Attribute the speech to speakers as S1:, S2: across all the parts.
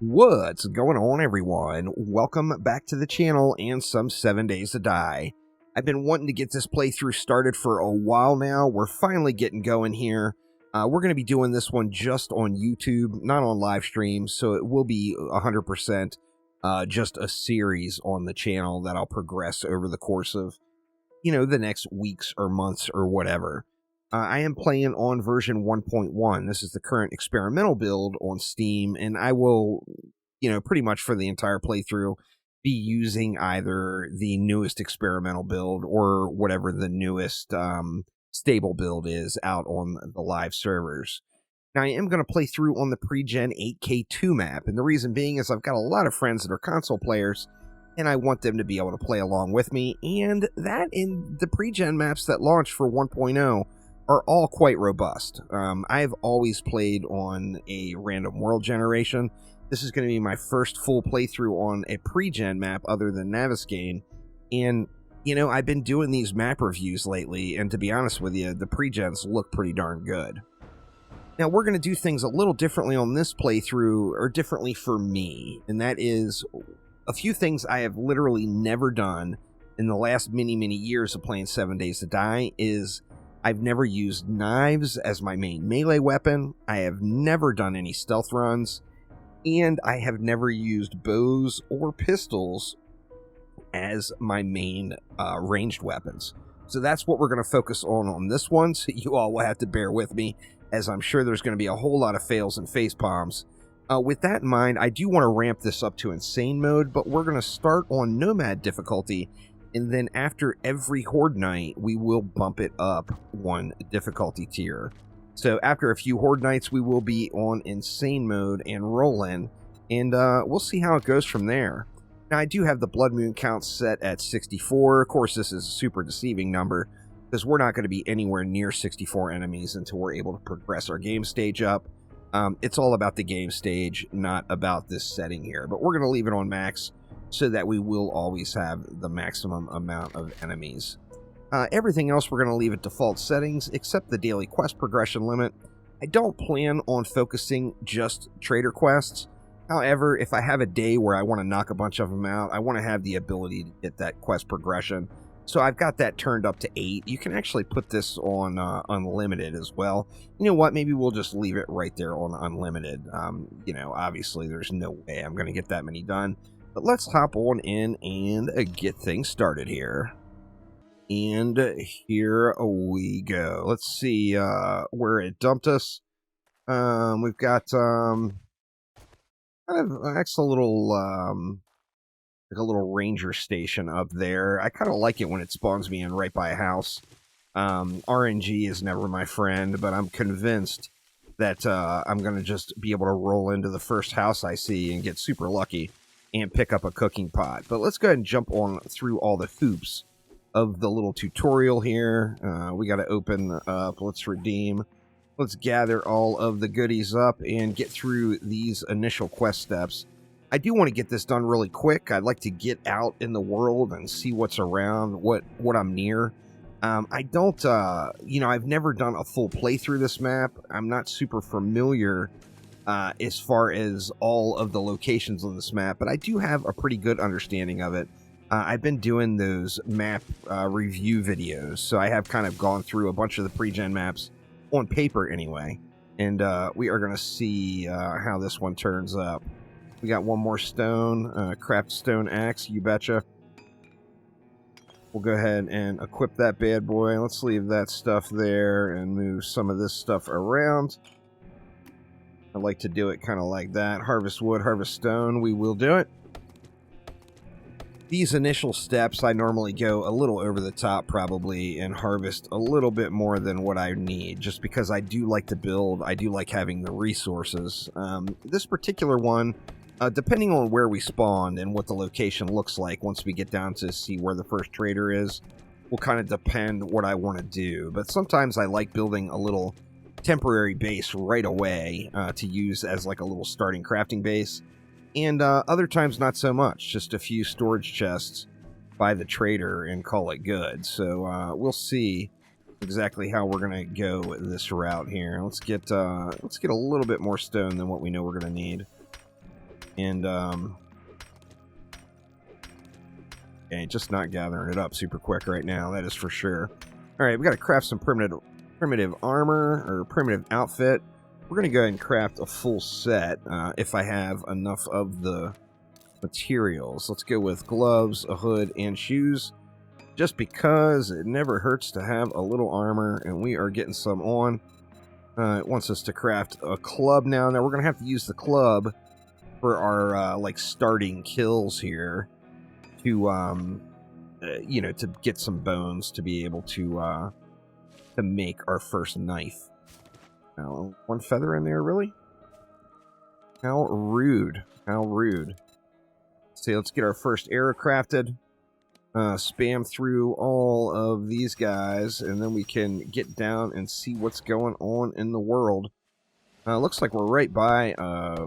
S1: What's going on, everyone? Welcome back to the channel and some 7 Days to Die. I've been wanting to get this playthrough started for a while now. We're finally getting going here. We're going to be doing this one just on YouTube, not on live stream, so it will be 100% just a series on the channel that I'll progress over the course of, the next weeks or months or whatever. I am playing on version 1.1. This is the current experimental build on Steam, and I will, pretty much for the entire playthrough, be using either the newest experimental build or whatever the newest stable build is out on the live servers. Now, I am going to play through on the Pregen08K2 map, and the reason being is I've got a lot of friends that are console players, and I want them to be able to play along with me, and that in the Pregen maps that launched for 1.0 are all quite robust. I've always played on a random world generation. This is going to be my first full playthrough on a pre-gen map other than Naviskane. And, I've been doing these map reviews lately, and to be honest with you, the pre-gens look pretty darn good. Now, we're going to do things a little differently on this playthrough, or differently for me, and that is a few things I have literally never done in the last many, many years of playing 7 Days to Die is I've never used knives as my main melee weapon, I have never done any stealth runs, and I have never used bows or pistols as my main ranged weapons. So that's what we're going to focus on this one, so you all will have to bear with me, as I'm sure there's going to be a whole lot of fails and facepalms. With that in mind, I do want to ramp this up to insane mode, but we're going to start on nomad difficulty, and then after every horde night, we will bump it up one difficulty tier. So after a few horde nights, we will be on insane mode and rolling, and we'll see how it goes from there. Now, I do have the blood moon count set at 64. Of course, this is a super deceiving number, because we're not going to be anywhere near 64 enemies until we're able to progress our game stage up. It's all about the game stage, not about this setting here, but we're going to leave it on max, so that we will always have the maximum amount of enemies. Everything else we're going to leave at default settings, except the daily quest progression limit. I don't plan on focusing just trader quests. However, if I have a day where I want to knock a bunch of them out, I want to have the ability to get that quest progression. So I've got that turned up to 8. You can actually put this on unlimited as well. You know what? Maybe we'll just leave it right there on unlimited. Obviously there's no way I'm going to get that many done. But let's hop on in and get things started here. And here we go. Let's see where it dumped us. We've got kind of a little like a little ranger station up there. I kind of like it when it spawns me in right by a house. RNG is never my friend, but I'm convinced that I'm going to just be able to roll into the first house I see and get super lucky and pick up a cooking pot. But let's go ahead and jump on through all the hoops of the little tutorial here. We got to open up, let's redeem, let's gather all of the goodies up and get through these initial quest steps. I do want to get this done really quick. I'd like to get out in the world and see what's around, what I'm near. I don't, I've never done a full playthrough this map. I'm not super familiar as far as all of the locations on this map, but I do have a pretty good understanding of it. I've been doing those map review videos, so I have kind of gone through a bunch of the pre-gen maps on paper anyway, and we are going to see how this one turns up. We got one more stone, craft stone axe, you betcha. We'll go ahead and equip that bad boy. Let's leave that stuff there and move some of this stuff around. I like to do it kind of like that. Harvest wood, harvest stone. We will do it. These initial steps, I normally go a little over the top probably and harvest a little bit more than what I need, just because I do like to build. I do like having the resources. This particular one, depending on where we spawned and what the location looks like once we get down to see where the first trader is, will kind of depend what I want to do. But sometimes I like building a little temporary base right away to use as like a little starting crafting base, and other times not so much, just a few storage chests by the trader and call it good. So we'll see exactly how we're gonna go this route here. Let's get a little bit more stone than what we know we're gonna need, And, okay, just not gathering it up super quick right now, that is for sure. Alright, we gotta craft some primitive armor, or primitive outfit. We're gonna go ahead and craft a full set, if I have enough of the materials. Let's go with gloves, a hood, and shoes. Just because it never hurts to have a little armor, and we are getting some on. It wants us to craft a club now. Now we're going to have to use the club for our, like, starting kills here to, you know, to get some bones to be able to make our first knife. Now, one feather in there, really? How rude. How rude. So let's get our first arrow crafted. Spam through all of these guys, and then we can get down and see what's going on in the world. Looks like we're right by a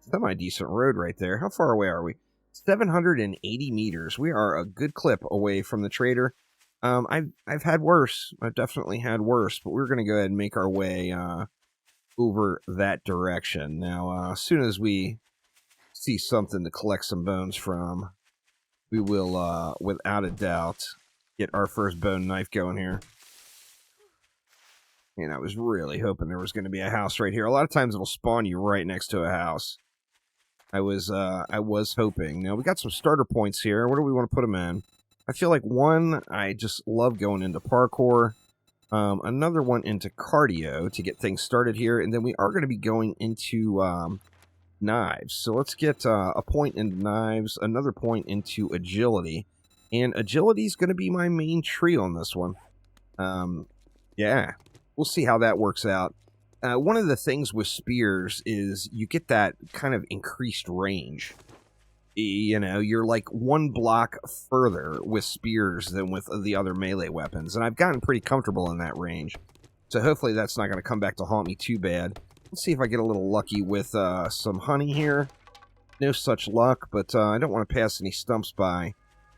S1: semi-decent road right there. How far away are we? 780 meters. We are a good clip away from the trader. I've had worse. I've definitely had worse, but we're going to go ahead and make our way over that direction. Now, as soon as we see something to collect some bones from, we will, without a doubt, get our first bone knife going here. And I was really hoping there was going to be a house right here. A lot of times it'll spawn you right next to a house. I was hoping. Now, we got some starter points here. Where do we want to put them in? I feel like one, I just love going into parkour. Another one into cardio to get things started here. And then we are going to be going into knives. So let's get a point into knives, another point into agility. And agility is going to be my main tree on this one. Yeah, we'll see how that works out. One of the things with spears is you get that kind of increased range. You know, you're like one block further with spears than with the other melee weapons. And I've gotten pretty comfortable in that range. So hopefully that's not going to come back to haunt me too bad. Let's see if I get a little lucky with some honey here. No such luck, but I don't want to pass any stumps by.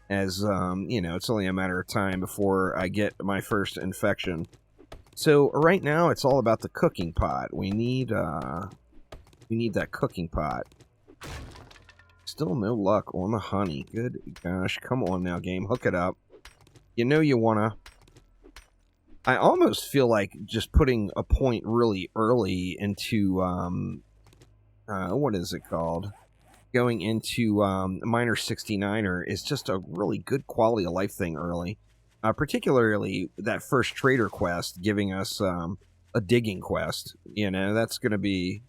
S1: As, you know, it's only a matter of time before I get my first infection. So right now it's all about the cooking pot. We need that cooking pot. Still no luck on the honey. Good gosh, come on now, game, hook it up. You know you wanna. I almost feel like just putting a point really early into what is it called? Going into Miner 69er is just a really good quality of life thing early. Particularly that first trader quest giving us a digging quest. You know, that's going to be...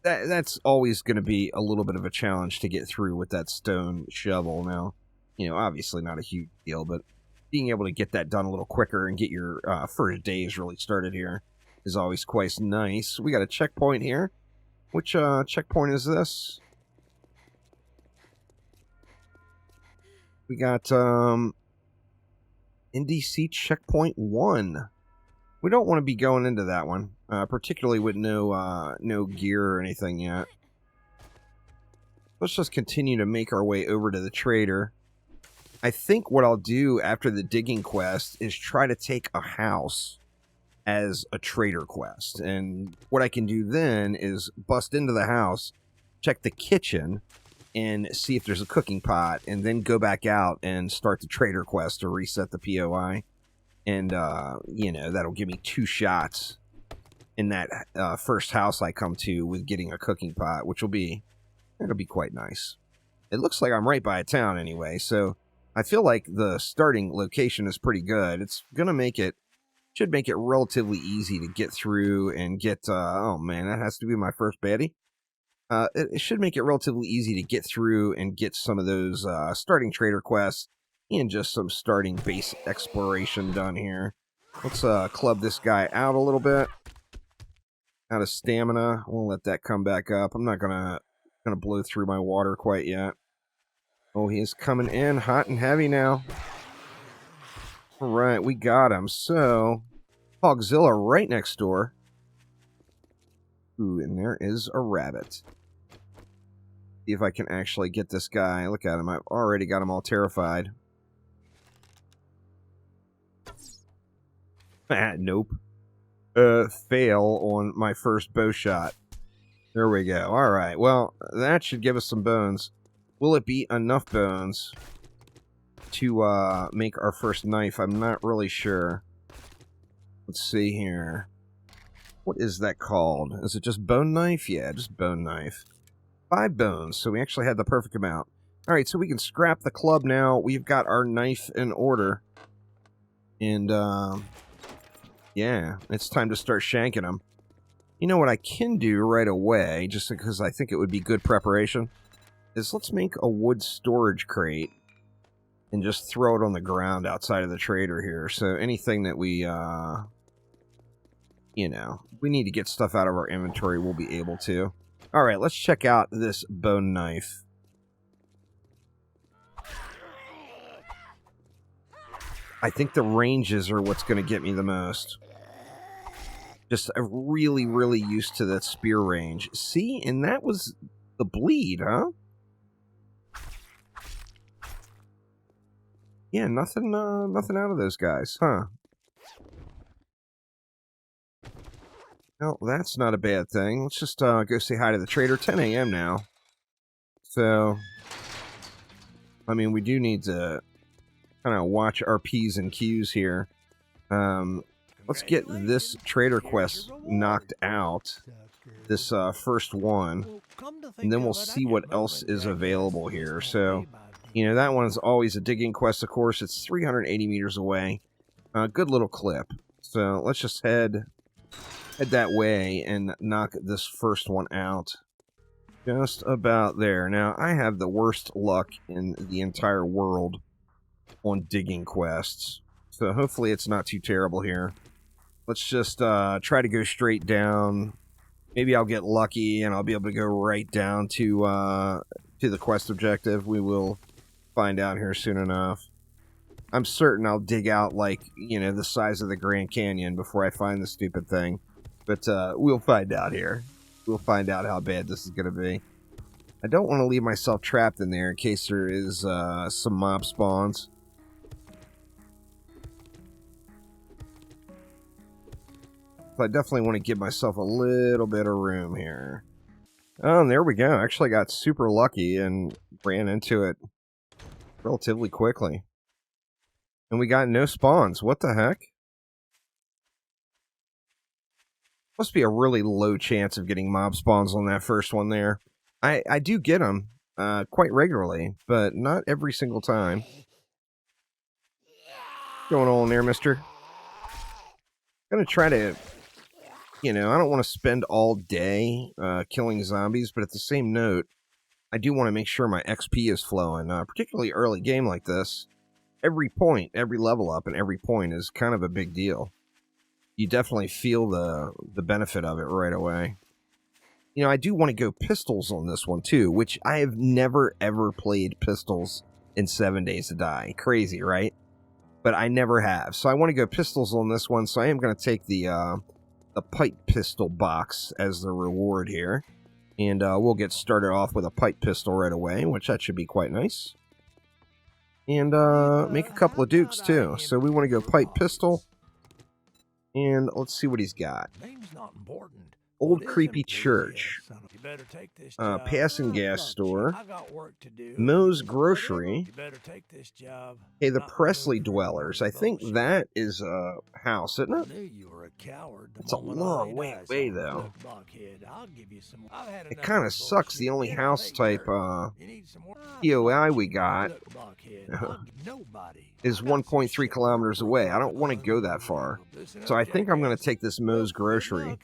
S1: That's always going to be a little bit of a challenge to get through with that stone shovel. Now, you know, obviously not a huge deal, but being able to get that done a little quicker and get your first days really started here is always quite nice. We got a checkpoint here. Which checkpoint is this? We got NDC checkpoint 1. We don't want to be going into that one, particularly with no gear or anything yet. Let's just continue to make our way over to the trader. I think what I'll do after the digging quest is try to take a house as a trader quest. And what I can do then is bust into the house, check the kitchen, and see if there's a cooking pot, and then go back out and start the trader quest to reset the POI. And, you know, that'll give me 2 shots in that first house I come to with getting a cooking pot, which will be, it'll be quite nice. It looks like I'm right by a town anyway, so I feel like the starting location is pretty good. It's going to make it, should make it relatively easy to get through and get, oh man, that has to be my first baddie. It should make it relatively easy to get through and get some of those starting trader quests and just some starting base exploration done here. Let's club this guy out a little bit. Out of stamina. We'll let that come back up. I'm not gonna blow through my water quite yet. Oh, he is coming in hot and heavy now. All right, we got him. So, Hogzilla right next door. Ooh, and there is a rabbit. See if I can actually get this guy. Look at him. I've already got him all terrified. Nope. Fail on my first bow shot. There we go. All right. Well, that should give us some bones. Will it be enough bones to make our first knife? I'm not really sure. Let's see here. What is that called? Is it just bone knife? Yeah, just bone knife. 5 bones, so we actually had the perfect amount. All right, so we can scrap the club now. We've got our knife in order. And, yeah, it's time to start shanking them. You know what I can do right away, just because I think it would be good preparation, is let's make a wood storage crate and just throw it on the ground outside of the trader here. So anything that we, you know, we need to get stuff out of our inventory, we'll be able to. All right, let's check out this bone knife. I think the ranges are what's going to get me the most. Just I'm really, really used to that spear range. See, and that was the bleed, huh? Yeah, nothing out of those guys, huh? Well, that's not a bad thing. Let's just go say hi to the trader. 10 a.m. now. So, I mean, we do need to kind of watch our P's and Q's here. Let's get this trader quest knocked out. This first one. And then we'll see what else is available here. So, you know, that one's always a digging quest, of course. It's 380 meters away. Good little clip. So, let's just head that way and knock this first one out. Just about there. Now, I have the worst luck in the entire world on digging quests. So hopefully it's not too terrible here. Let's just try to go straight down. Maybe I'll get lucky and I'll be able to go right down to the quest objective. We will find out here soon enough. I'm certain I'll dig out, like, you know, the size of the Grand Canyon before I find the stupid thing. But we'll find out here. We'll find out how bad this is going to be. I don't want to leave myself trapped in there in case there is some mob spawns. So I definitely want to give myself a little bit of room here. Oh, and there we go. Actually got super lucky and ran into it relatively quickly. And we got no spawns. What the heck? Must be a really low chance of getting mob spawns on that first one there. I do get them quite regularly, but not every single time. What's going on there, mister? I'm going to try to, you know, I don't want to spend all day killing zombies, but at the same note, I do want to make sure my XP is flowing, particularly early game like this. Every point, every level up, and every point is kind of a big deal. You definitely feel the benefit of it right away. You know, I do want to go pistols on this one, too, which I have never, ever played pistols in 7 Days to Die. Crazy, right? But I never have. So I want to go pistols on this one, so I am going to take the pipe pistol box as the reward here. And we'll get started off with a pipe pistol right away, which that should be quite nice. And make a couple of dukes, too. So we want to go pipe pistol. And let's see what he's got. Old Creepy Church. Passing Gas Store. Moe's Grocery. Hey, the Presley Dwellers. I think that is a house, isn't it? It's a long way away, though. It kind of sucks. The only house type POI we got is 1.3 kilometers away. I don't want to go that far. So I think I'm going to take this Moe's Grocery.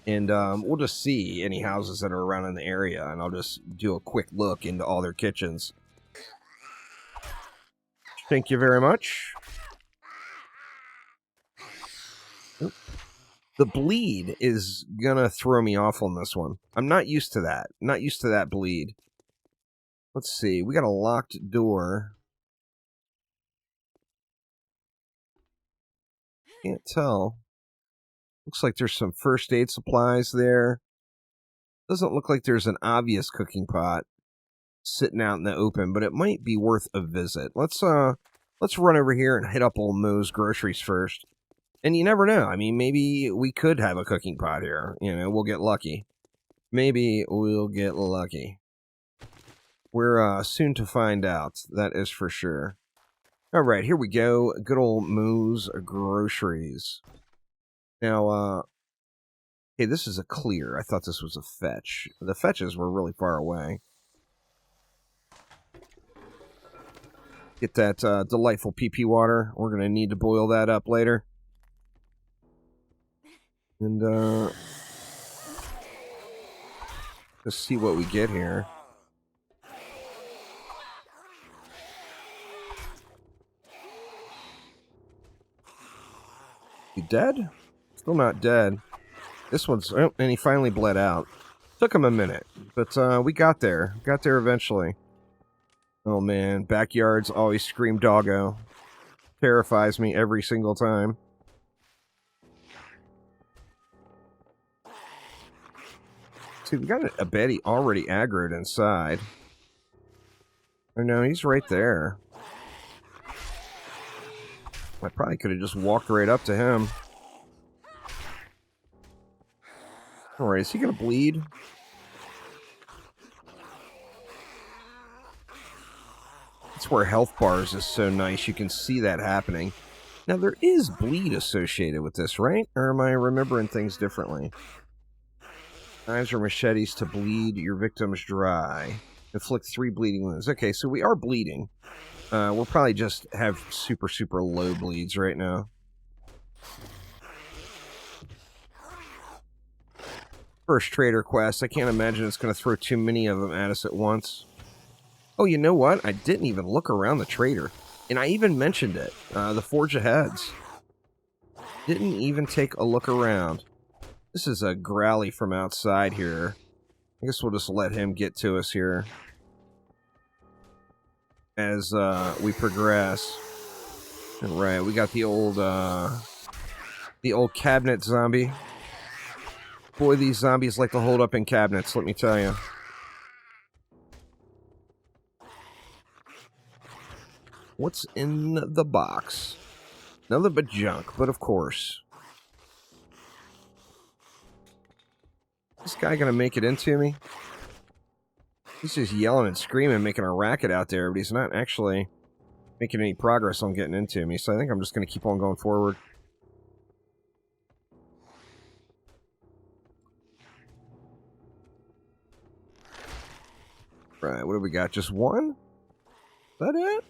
S1: And we'll just see any houses that are around in the area, and I'll just do a quick look into all their kitchens. Thank you very much. Oop. The bleed is gonna throw me off on this one. I'm not used to that. Not used to that bleed. Let's see. We got a locked door. Can't tell. Looks like there's some first aid supplies there. Doesn't look like there's an obvious cooking pot sitting out in the open, but it might be worth a visit. Let's run over here and hit up old Moe's Groceries first. And you never know. I mean, maybe we could have a cooking pot here. You know, we'll get lucky. Maybe we'll get lucky. We're soon to find out, that is for sure. Alright, here we go. Good old Moo's Groceries. Now, hey, this is a clear. I thought this was a fetch. The fetches were really far away. Get that delightful PP water. We're going to need to boil that up later. And, let's see what we get here. You dead? Still not dead. This one's... Oh, and he finally bled out. Took him a minute, but we got there. Got there eventually. Oh man, backyards always scream doggo. Terrifies me every single time. See, we got a Betty already aggroed inside. Oh no, he's right there. I probably could have just walked right up to him. Alright, is he gonna bleed? That's where health bars is so nice. You can see that happening. Now, there is bleed associated with this, right? Or am I remembering things differently? Knives or machetes to bleed your victims dry. Inflict 3 bleeding wounds. Okay, so we are bleeding. We'll probably just have super, super low bleeds right now. First trader quest. I can't imagine it's going to throw too many of them at us at once. Oh, you know what? I didn't even look around the trader. And I even mentioned it. The Forge of Heads. Didn't even take a look around. This is a growly from outside here. I guess we'll just let him get to us here. As we progress. Alright, we got the old cabinet zombie. Boy, these zombies like to hold up in cabinets, let me tell you. What's in the box? Nothing but junk, but of course. Is this guy gonna make it into me? He's just yelling and screaming, making a racket out there, but he's not actually making any progress on getting into me, so I think I'm just gonna keep on going forward. Right, what do we got? Just one? Is that it?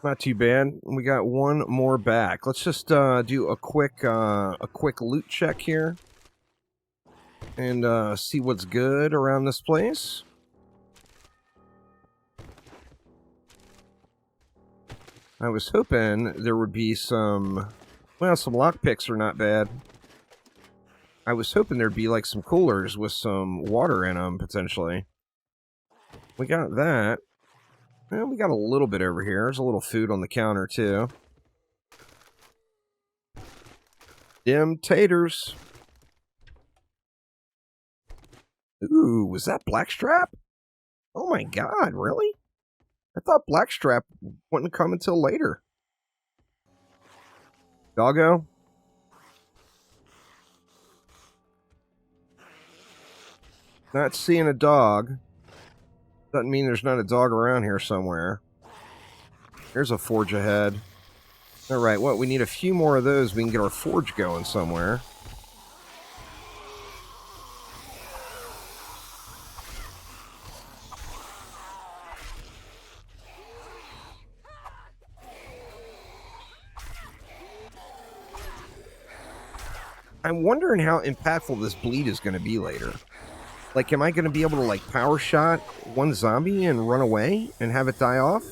S1: Not too bad. We got one more back. Let's just do a quick loot check here. And see what's good around this place. I was hoping there would be some... Well, some lockpicks are not bad. I was hoping there'd be like some coolers with some water in them, potentially. We got that. Well, we got a little bit over here. There's a little food on the counter, too. Them taters. Ooh, was that Blackstrap? Oh my god, really? I thought Blackstrap wouldn't come until later. Doggo? Not seeing a dog. Doesn't mean there's not a dog around here somewhere. There's a forge ahead. Alright, what? We need a few more of those. We can get our forge going somewhere. I'm wondering how impactful this bleed is going to be later. Like, am I going to be able to, like, power shot one zombie and run away and have it die off?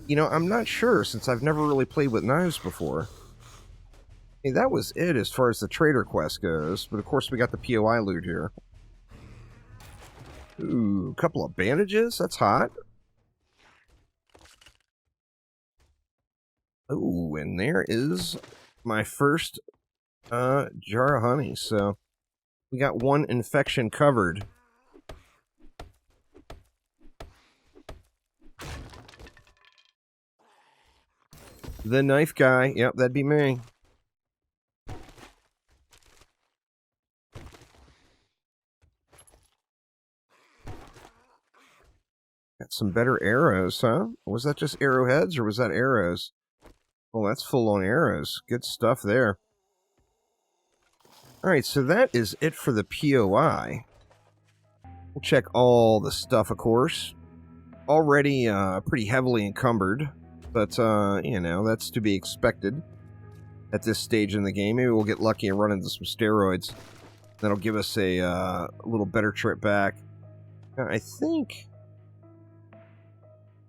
S1: You know, I'm not sure, since I've never really played with knives before. Hey, that was it as far as the trader quest goes, but of course we got the POI loot here. Ooh, a couple of bandages? That's hot. Ooh, and there is my first jar of honey, so we got one infection covered. The knife guy. Yep, that'd be me. Got some better arrows, huh? Was that just arrowheads or was that arrows? Oh, that's full on arrows. Good stuff there. Alright, so that is it for the POI. We'll check all the stuff, of course. Already pretty heavily encumbered, but, you know, that's to be expected at this stage in the game. Maybe we'll get lucky and run into some steroids. That'll give us a little better trip back. Now, I think...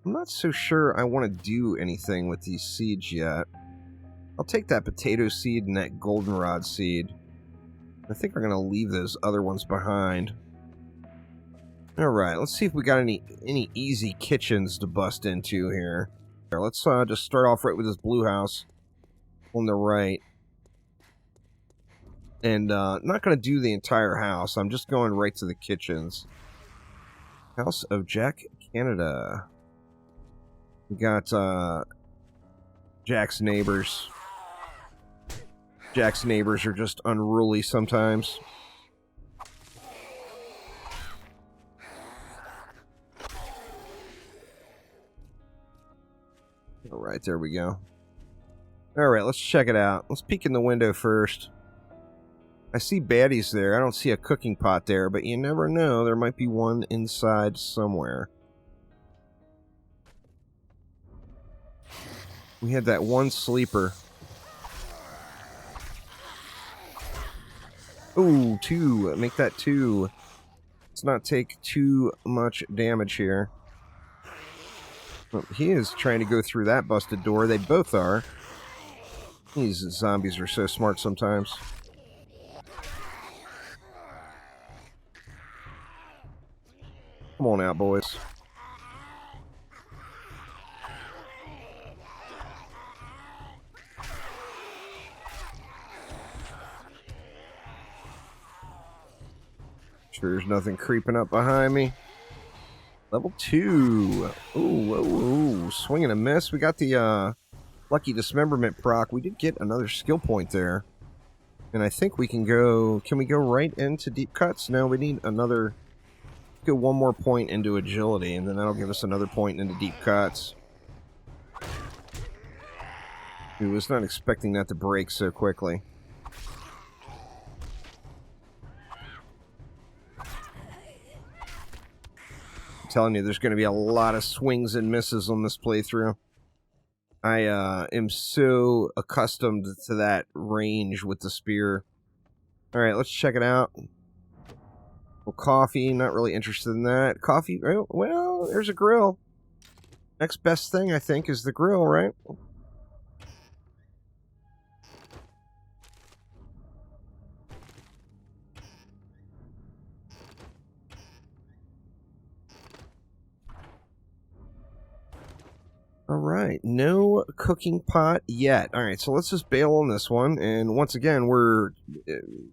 S1: I'm not so sure I want to do anything with these seeds yet. I'll take that potato seed and that goldenrod seed. I think we're going to leave those other ones behind. Alright, let's see if we got any easy kitchens to bust into here. Let's just start off right with this blue house on the right. And not going to do the entire house. I'm just going right to the kitchens. House of Jack Canada. We got Jack's neighbors. Jack's neighbors are just unruly sometimes. Alright, there we go. Alright, let's check it out. Let's peek in the window first. I see baddies there. I don't see a cooking pot there, but you never know. There might be one inside somewhere. We had that one sleeper. Ooh, 2. Make that 2. Let's not take too much damage here. Well, he is trying to go through that busted door. They both are. These zombies are so smart sometimes. Come on out, boys. Sure there's nothing creeping up behind me. Level 2. Ooh, swing and a miss. We got the lucky dismemberment proc. We did get another skill point there. And I think we can go... Can we go right into deep cuts? No, we need another... Go one more point into agility, and then that'll give us another point into deep cuts. I was not expecting that to break so quickly. I'm telling you, there's going to be a lot of swings and misses on this playthrough. I am so accustomed to that range with the spear. Alright, let's check it out. Well, coffee, not really interested in that. Coffee, well, there's a grill. Next best thing, I think, is the grill, right? Alright, no cooking pot yet. Alright, so let's just bail on this one. And once again, we're,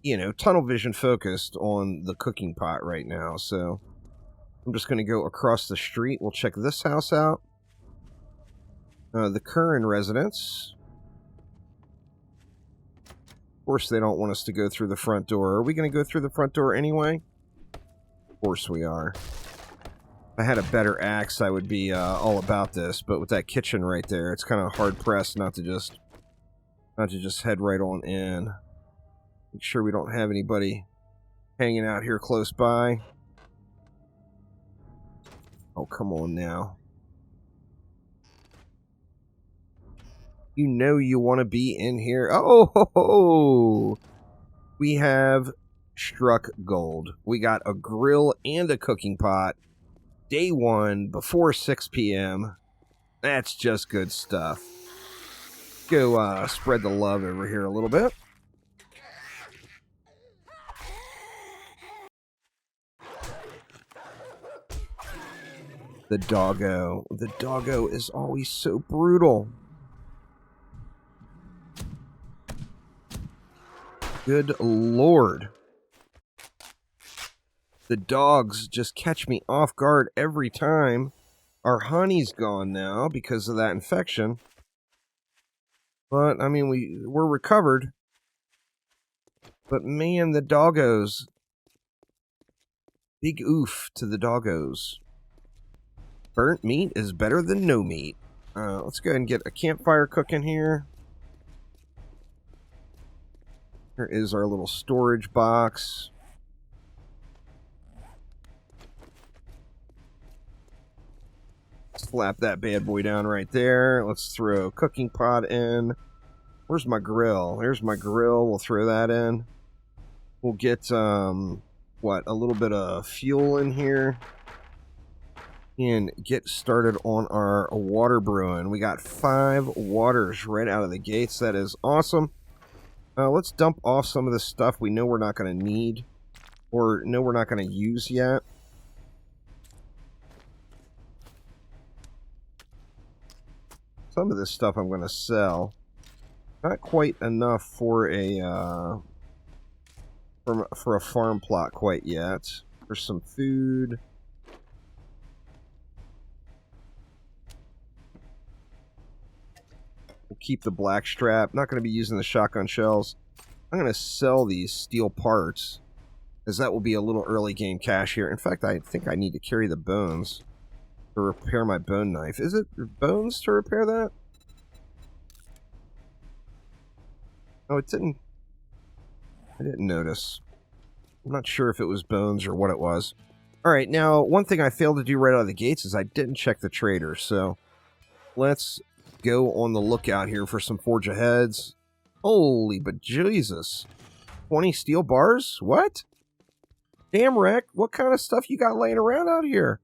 S1: you know, tunnel vision focused on the cooking pot right now. So I'm just going to go across the street. We'll check this house out. The Curran residence. Of course, they don't want us to go through the front door. Are we going to go through the front door anyway? Of course we are. If I had a better axe, I would be all about this, but with that kitchen right there, it's kind of hard-pressed not to just head right on in. Make sure we don't have anybody hanging out here close by. Oh, come on now. You know you want to be in here. Oh, ho, ho. We have struck gold. We got a grill and a cooking pot. Day 1, before 6 p.m. That's just good stuff. Go spread the love over here a little bit. The doggo. The doggo is always so brutal. Good lord. The dogs just catch me off guard every time. Our honey's gone now because of that infection. But, I mean, we're recovered. But, man, the doggos. Big oof to the doggos. Burnt meat is better than no meat. Let's go ahead and get a campfire cooking here. Here is our little storage box. Slap that bad boy down right there. Let's throw a cooking pot in. Where's my grill? There's my grill. We'll throw that in. We'll get, what, a little bit of fuel in here. And get started on our water brewing. We got 5 waters right out of the gates. That is awesome. Let's dump off some of this stuff we know we're not going to need. Or know we're not going to use yet. Some of this stuff I'm going to sell. Not quite enough for a for a farm plot quite yet. For some food. We'll keep the black strap. Not going to be using the shotgun shells. I'm going to sell these steel parts, as that will be a little early game cash here. In fact, I think I need to carry the bones to repair my bone knife. Is it bones to repair that? Oh, it didn't. I didn't notice. I'm not sure if it was bones or what it was. Alright, now, one thing I failed to do right out of the gates is I didn't check the trader, so let's go on the lookout here for some Forge Aheads. Holy but Jesus. 20 steel bars? What? Damn, Wreck, what kind of stuff you got laying around out here?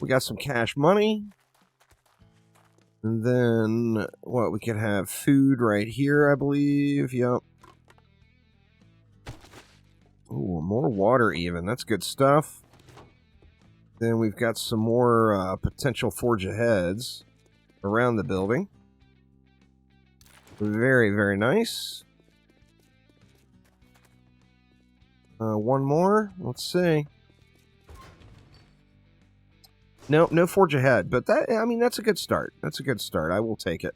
S1: We got some cash money. And then, what, we can have food right here, I believe. Yep. Ooh, more water even. That's good stuff. Then we've got some more potential Forge Aheads around the building. Very, very nice. One more. Let's see. No, no Forge Ahead, but that, I mean, that's a good start. That's a good start. I will take it.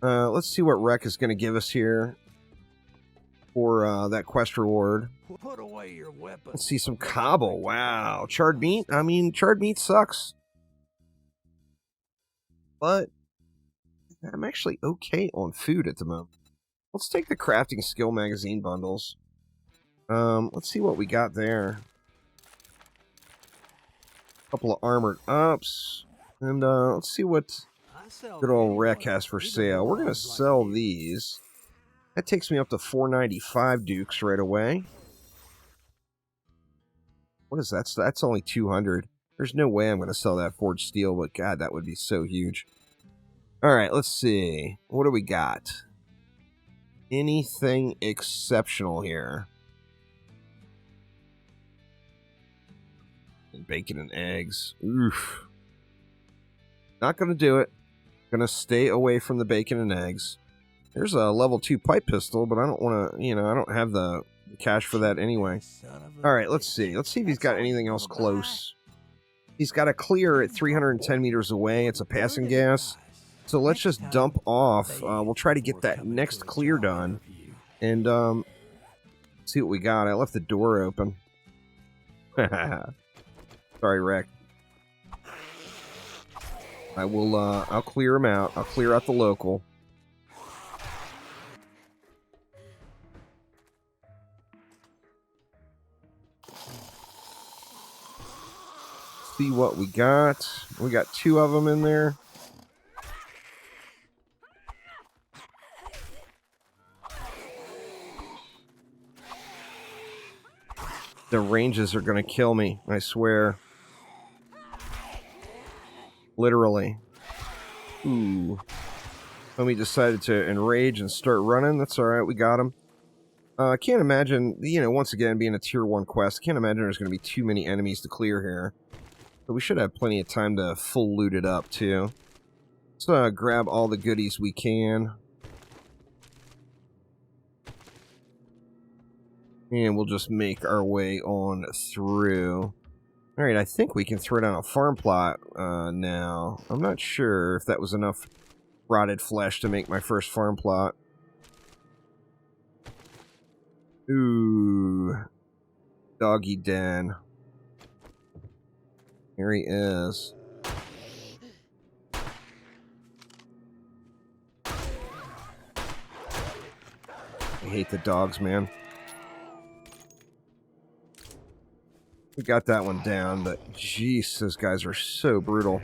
S1: Let's see what Rec is going to give us here for that quest reward.
S2: Put away your weapon.
S1: Let's see some cobble. Wow. Charred meat? I mean, charred meat sucks. But I'm actually okay on food at the moment. Let's take the crafting skill magazine bundles. Let's see what we got there. Couple of armored ups, and let's see what good old Wreck has for sale. We're gonna sell these. That takes me up to 495 dukes right away. What is that? That's only 200. There's no way I'm gonna sell that forged steel, but God, that would be so huge. All right, let's see. What do we got? Anything exceptional here? And bacon and eggs. Oof. Not going to do it. Going to stay away from the bacon and eggs. There's a level 2 pipe pistol, but I don't want to, I don't have the cash for that anyway. All right, let's see. Let's see if he's got anything else close. He's got a clear at 310 meters away. It's a passing gas. So let's just dump off. We'll try to get that next clear done. And see what we got. I left the door open. Sorry, Wreck. I will, I'll clear him out. I'll clear out the local. See what we got. We got 2 of them in there. The ranges are going to kill me, I swear. Literally. Ooh. Homie decided to enrage and start running. That's alright, we got him. I can't imagine, once again, being a tier 1 quest, I can't imagine there's going to be too many enemies to clear here. But we should have plenty of time to full loot it up, too. Let's grab all the goodies we can. And we'll just make our way on through. Alright, I think we can throw down a farm plot now. I'm not sure if that was enough rotted flesh to make my first farm plot. Ooh. Doggy den. Here he is. I hate the dogs, man. We got that one down, but jeez, those guys are so brutal.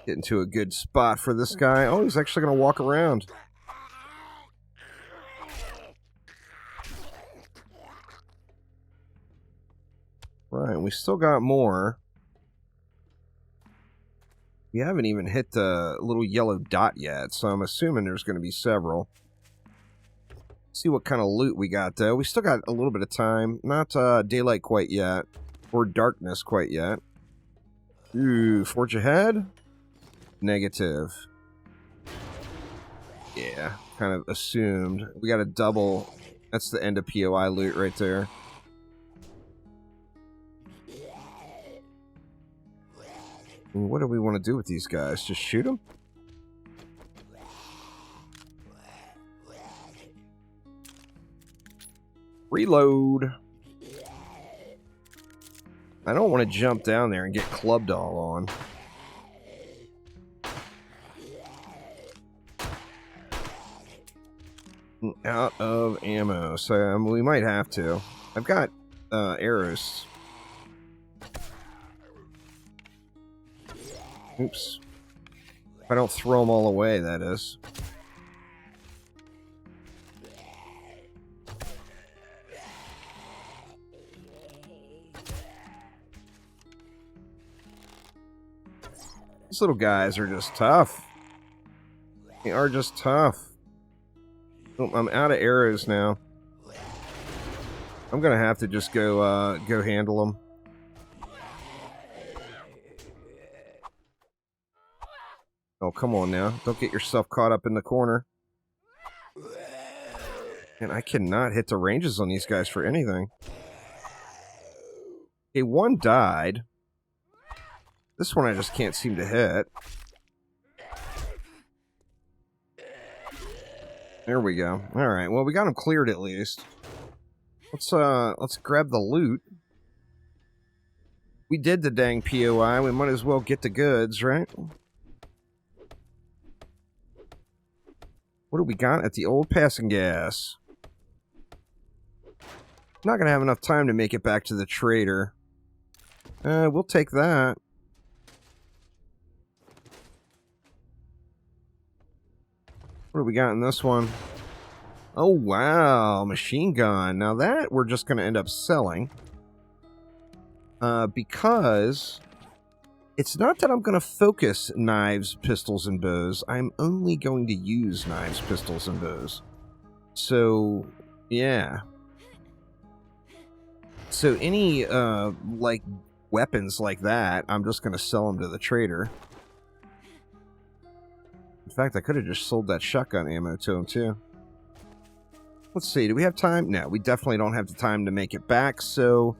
S1: Getting to a good spot for this guy. Oh, he's actually going to walk around. Right, we still got more. We haven't even hit the little yellow dot yet, so I'm assuming there's going to be several. See what kind of loot we got, though. We still got a little bit of time. Not daylight quite yet, or darkness quite yet. Ooh, forge ahead? Negative. Yeah, kind of assumed. We got a double. That's the end of POI loot right there. What do we want to do with these guys? Just shoot them? Reload. I don't want to jump down there and get clubbed all on. Out of ammo, so we might have to. I've got arrows. Oops. If I don't throw them all away, that is. These little guys are just tough. They are just tough. Oh, I'm out of arrows now. I'm gonna have to just go handle them. Oh, come on now. Don't get yourself caught up in the corner. And I cannot hit the ranges on these guys for anything. Okay, one died. This one I just can't seem to hit. There we go. Alright, well, we got him cleared at least. Let's grab the loot. We did the dang POI. We might as well get the goods, right? What do we got at the old passing gas? Not gonna have enough time to make it back to the trader. We'll take that. What do we got in this one? Oh, wow. Machine gun. Now that we're just going to end up selling. Because it's not that I'm going to focus knives, pistols, and bows. I'm only going to use knives, pistols, and bows. So, yeah. So any, like, weapons like that, I'm just going to sell them to the trader. In fact, I could have just sold that shotgun ammo to him, too. Let's see, do we have time? No, we definitely don't have the time to make it back, so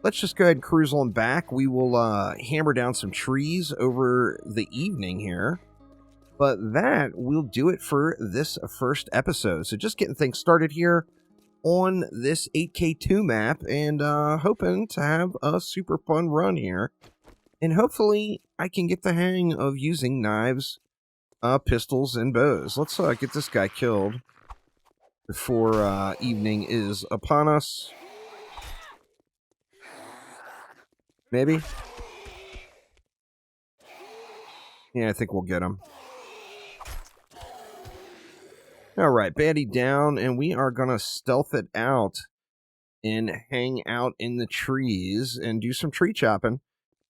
S1: let's just go ahead and cruise on back. We will hammer down some trees over the evening here, but that will do it for this first episode. So just getting things started here on this 8K2 map, and hoping to have a super fun run here. And hopefully I can get the hang of using knives, pistols, and bows. Let's get this guy killed before evening is upon us. Maybe? Yeah, I think we'll get him. Alright, baddie down, and we are going to stealth it out and hang out in the trees and do some tree chopping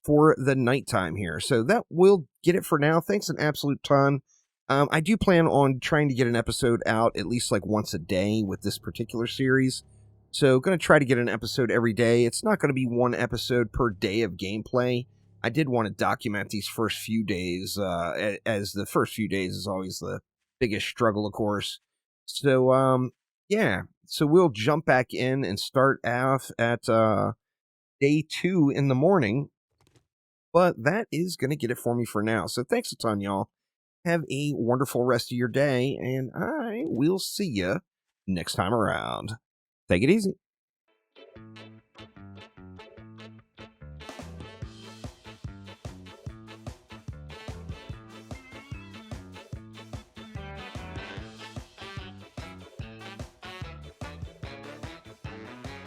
S1: for the nighttime here. So that will get it for now. Thanks an absolute ton. I do plan on trying to get an episode out at least like once a day with this particular series. So going to try to get an episode every day. It's not going to be one episode per day of gameplay. I did want to document these first few days, as the first few days is always the biggest struggle, of course. So, yeah. So we'll jump back in and start off at day 2 in the morning. But that is going to get it for me for now. So thanks a ton, y'all. Have a wonderful rest of your day, and I will see you next time around. Take it easy.